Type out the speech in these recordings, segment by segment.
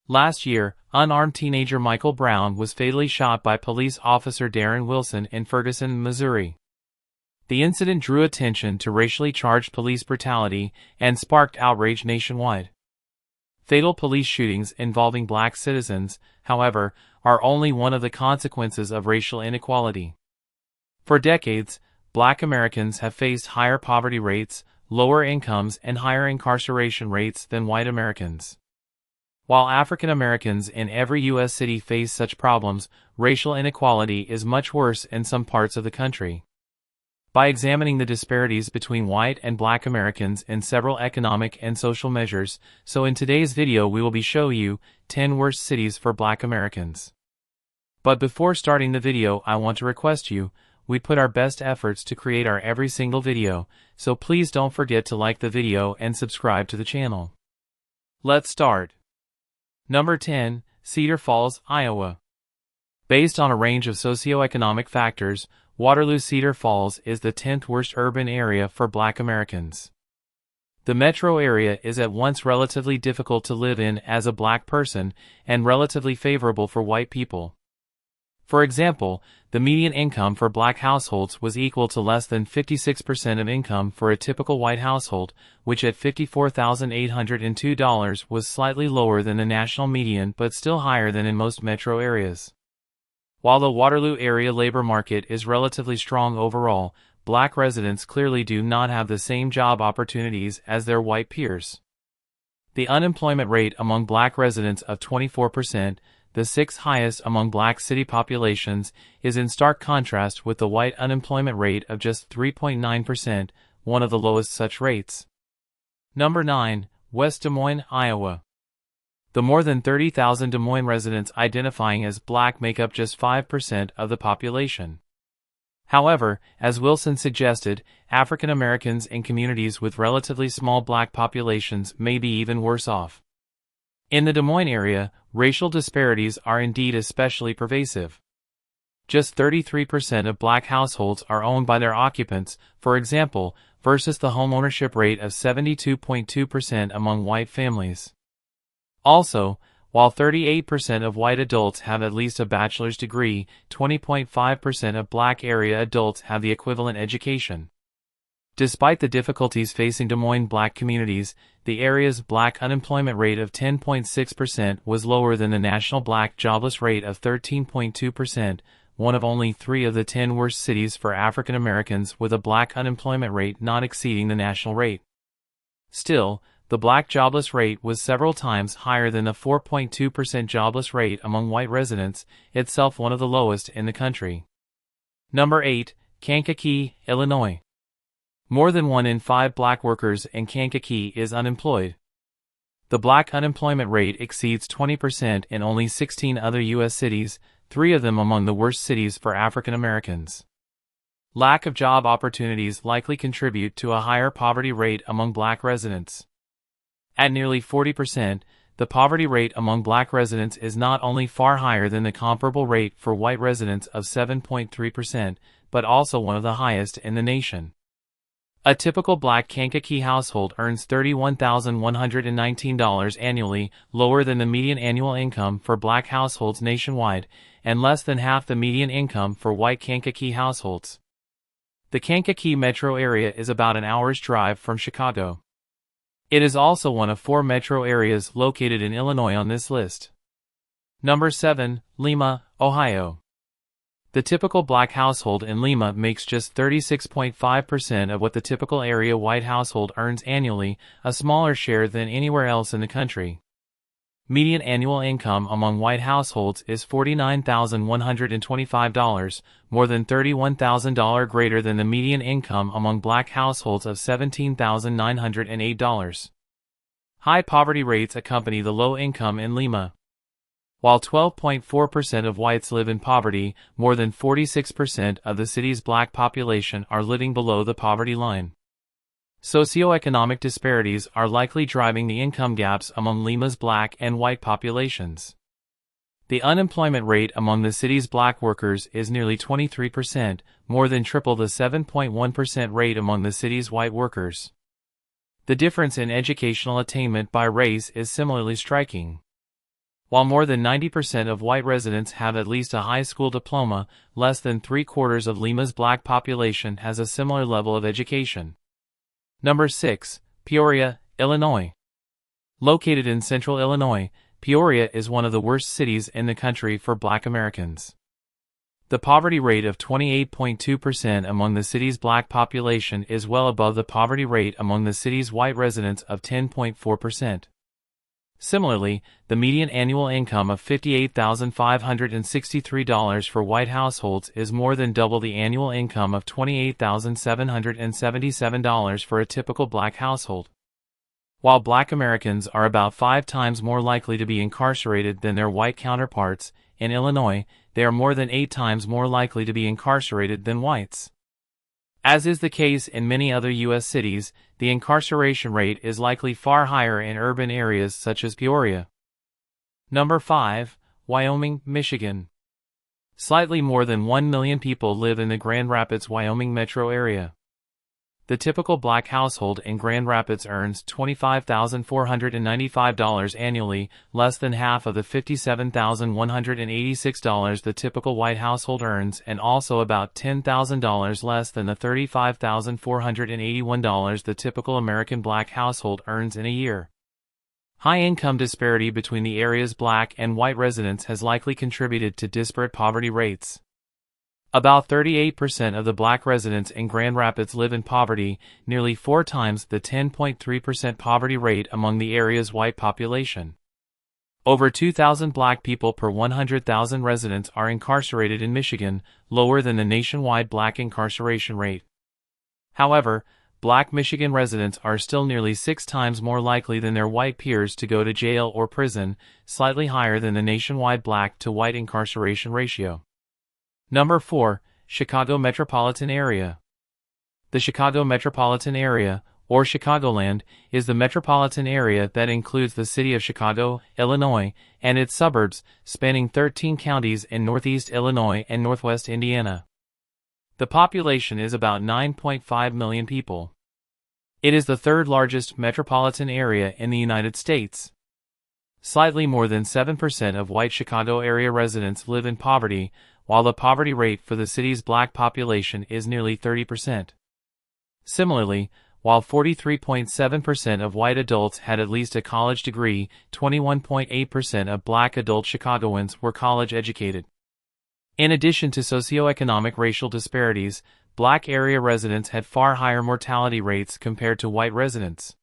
Last year, unarmed teenager Michael Brown was fatally shot by police officer Darren Wilson in Ferguson, Missouri. The incident drew attention to racially charged police brutality and sparked outrage nationwide. Fatal police shootings involving black citizens, however, are only one of the consequences of racial inequality. For decades, black Americans have faced higher poverty rates, lower incomes, and higher incarceration rates than white Americans. While African Americans in every U.S. city face such problems, racial inequality is much worse in some parts of the country. By examining the disparities between white and black Americans in several economic and social measures, so in today's video we will be showing you 10 worst cities for black Americans. But before starting the video, I want to request you, we put our best efforts to create our every single video, so please don't forget to like the video and subscribe to the channel. Let's start. Number 10, Cedar Falls, Iowa. Based on a range of socioeconomic factors, Waterloo-Cedar Falls is the 10th worst urban area for black Americans. The metro area is at once relatively difficult to live in as a black person and relatively favorable for white people. For example, the median income for black households was equal to less than 56% of income for a typical white household, which at $54,802 was slightly lower than the national median but still higher than in most metro areas. While the Waterloo area labor market is relatively strong overall, black residents clearly do not have the same job opportunities as their white peers. The unemployment rate among black residents of 24%, the sixth highest among black city populations, is in stark contrast with the white unemployment rate of just 3.9%, one of the lowest such rates. Number 9, West Des Moines, Iowa. The more than 30,000 Des Moines residents identifying as black make up just 5% of the population. However, as Wilson suggested, African Americans in communities with relatively small black populations may be even worse off. In the Des Moines area, racial disparities are indeed especially pervasive. Just 33% of black households are owned by their occupants, for example, versus the homeownership rate of 72.2% among white families. Also, while 38% of white adults have at least a bachelor's degree, 20.5% of black area adults have the equivalent education. Despite the difficulties facing Des Moines black communities, the area's black unemployment rate of 10.6% was lower than the national black jobless rate of 13.2%, one of only 3 of the 10 worst cities for African Americans with a black unemployment rate not exceeding the national rate. Still, the black jobless rate was several times higher than the 4.2% jobless rate among white residents, itself one of the lowest in the country. Number 8, Kankakee, Illinois. More than 1 in 5 black workers in Kankakee is unemployed. The black unemployment rate exceeds 20% in only 16 other U.S. cities, 3 of them among the worst cities for African Americans. Lack of job opportunities likely contribute to a higher poverty rate among black residents. At nearly 40%, the poverty rate among black residents is not only far higher than the comparable rate for white residents of 7.3%, but also one of the highest in the nation. A typical black Kankakee household earns $31,119 annually, lower than the median annual income for black households nationwide, and less than half the median income for white Kankakee households. The Kankakee metro area is about an hour's drive from Chicago. It is also one of 4 metro areas located in Illinois on this list. Number 7, Lima, Ohio. The typical black household in Lima makes just 36.5% of what the typical area white household earns annually, a smaller share than anywhere else in the country. Median annual income among white households is $49,125, more than $31,000 greater than the median income among black households of $17,908. High poverty rates accompany the low income in Lima. While 12.4% of whites live in poverty, more than 46% of the city's black population are living below the poverty line. Socioeconomic disparities are likely driving the income gaps among Lima's black and white populations. The unemployment rate among the city's black workers is nearly 23%, more than triple the 7.1% rate among the city's white workers. The difference in educational attainment by race is similarly striking. While more than 90% of white residents have at least a high school diploma, less than 3/4 of Lima's black population has a similar level of education. Number 6. Peoria, Illinois. Located in central Illinois, Peoria is one of the worst cities in the country for black Americans. The poverty rate of 28.2% among the city's black population is well above the poverty rate among the city's white residents of 10.4%. Similarly, the median annual income of $58,563 for white households is more than double the annual income of $28,777 for a typical black household. While black Americans are about 5 times more likely to be incarcerated than their white counterparts, in Illinois, they are more than 8 times more likely to be incarcerated than whites. As is the case in many other U.S. cities, the incarceration rate is likely far higher in urban areas such as Peoria. Number 5. Wyoming, Michigan. Slightly more than 1 million people live in the Grand Rapids, Wyoming metro area. The typical black household in Grand Rapids earns $25,495 annually, less than half of the $57,186 the typical white household earns, and also about $10,000 less than the $35,481 the typical American black household earns in a year. High income disparity between the area's black and white residents has likely contributed to disparate poverty rates. About 38% of the black residents in Grand Rapids live in poverty, nearly 4 times the 10.3% poverty rate among the area's white population. Over 2,000 black people per 100,000 residents are incarcerated in Michigan, lower than the nationwide black incarceration rate. However, black Michigan residents are still nearly 6 times more likely than their white peers to go to jail or prison, slightly higher than the nationwide black to white incarceration ratio. Number 4. Chicago Metropolitan Area. The Chicago Metropolitan Area, or Chicagoland, is the metropolitan area that includes the city of Chicago, Illinois, and its suburbs, spanning 13 counties in northeast Illinois and northwest Indiana. The population is about 9.5 million people. It is the third largest metropolitan area in the United States. Slightly more than 7% of white Chicago area residents live in poverty, while the poverty rate for the city's black population is nearly 30%. Similarly, while 43.7% of white adults had at least a college degree, 21.8% of black adult Chicagoans were college educated. In addition to socioeconomic racial disparities, black area residents had far higher mortality rates compared to white residents.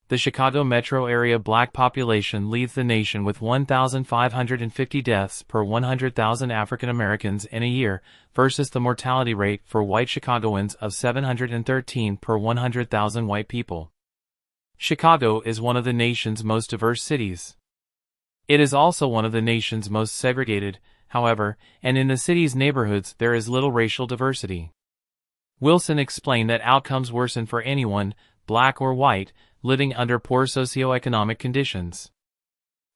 The Chicago metro area black population leads the nation with 1,550 deaths per 100,000 African Americans in a year, versus the mortality rate for white Chicagoans of 713 per 100,000 white people. Chicago is one of the nation's most diverse cities. It is also one of the nation's most segregated, however, and in the city's neighborhoods there is little racial diversity. Wilson explained that outcomes worsen for anyone, black or white, living under poor socioeconomic conditions.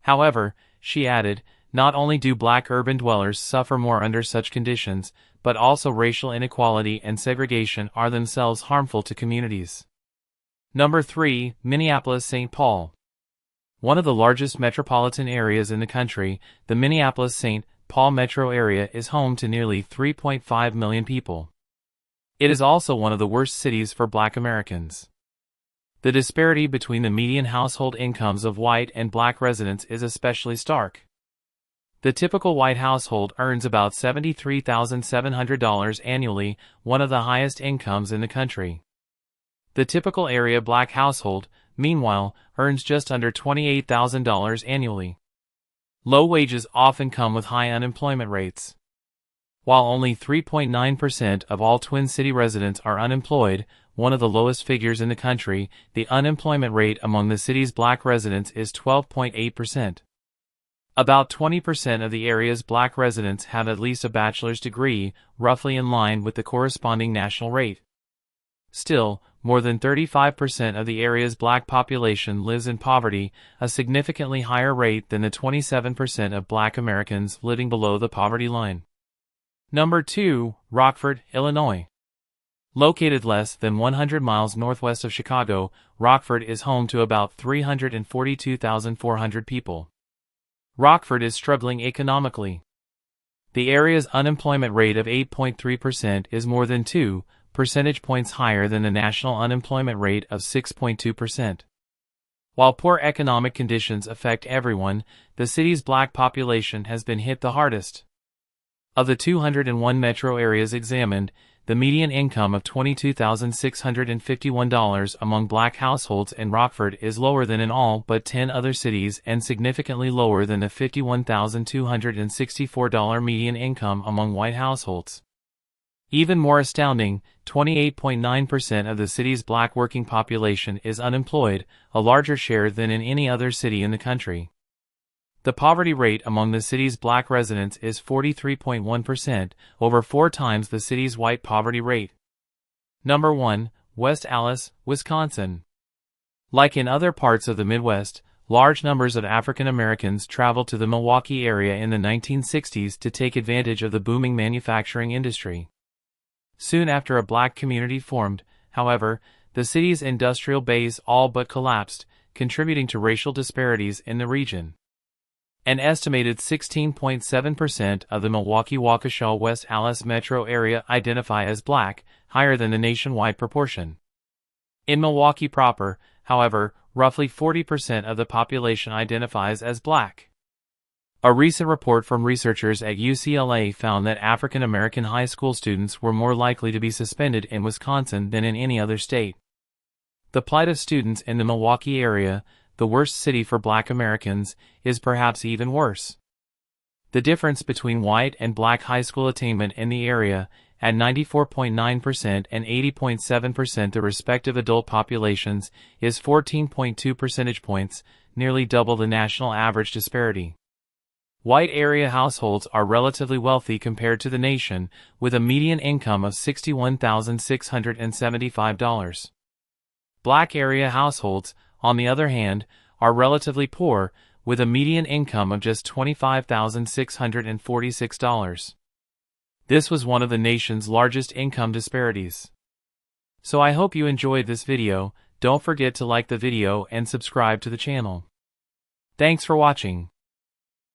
However, she added, not only do black urban dwellers suffer more under such conditions, but also racial inequality and segregation are themselves harmful to communities. Number 3. Minneapolis-St. Paul. One of the largest metropolitan areas in the country, the Minneapolis-St. Paul metro area is home to nearly 3.5 million people. It is also one of the worst cities for black Americans. The disparity between the median household incomes of white and black residents is especially stark. The typical white household earns about $73,700 annually, one of the highest incomes in the country. The typical area black household, meanwhile, earns just under $28,000 annually. Low wages often come with high unemployment rates. While only 3.9% of all Twin City residents are unemployed, one of the lowest figures in the country, the unemployment rate among the city's black residents is 12.8%. About 20% of the area's black residents have at least a bachelor's degree, roughly in line with the corresponding national rate. Still, more than 35% of the area's black population lives in poverty, a significantly higher rate than the 27% of black Americans living below the poverty line. Number 2. Rockford, Illinois. Located less than 100 miles northwest of Chicago, Rockford is home to about 342,400 people. Rockford is struggling economically. The area's unemployment rate of 8.3% is more than 2 percentage points higher than the national unemployment rate of 6.2%. While poor economic conditions affect everyone, the city's black population has been hit the hardest. Of the 201 metro areas examined, the median income of $22,651 among black households in Rockford is lower than in all but 10 other cities and significantly lower than the $51,264 median income among white households. Even more astounding, 28.9% of the city's black working population is unemployed, a larger share than in any other city in the country. The poverty rate among the city's black residents is 43.1%, over 4 times the city's white poverty rate. Number 1. West Allis, Wisconsin. Like in other parts of the Midwest, large numbers of African Americans traveled to the Milwaukee area in the 1960s to take advantage of the booming manufacturing industry. Soon after a black community formed, however, the city's industrial base all but collapsed, contributing to racial disparities in the region. An estimated 16.7% of the Milwaukee-Waukesha-West Allis metro area identify as black, higher than the nationwide proportion. In Milwaukee proper, however, roughly 40% of the population identifies as black. A recent report from researchers at UCLA found that African American high school students were more likely to be suspended in Wisconsin than in any other state. The plight of students in the Milwaukee area, the worst city for black Americans, is perhaps even worse. The difference between white and black high school attainment in the area, at 94.9% and 80.7% the respective adult populations, is 14.2 percentage points, nearly double the national average disparity. White area households are relatively wealthy compared to the nation, with a median income of $61,675. Black area households, on the other hand, are relatively poor, with a median income of just $25,646. This was one of the nation's largest income disparities. So I hope you enjoyed this video. Don't forget to like the video and subscribe to the channel. Thanks for watching.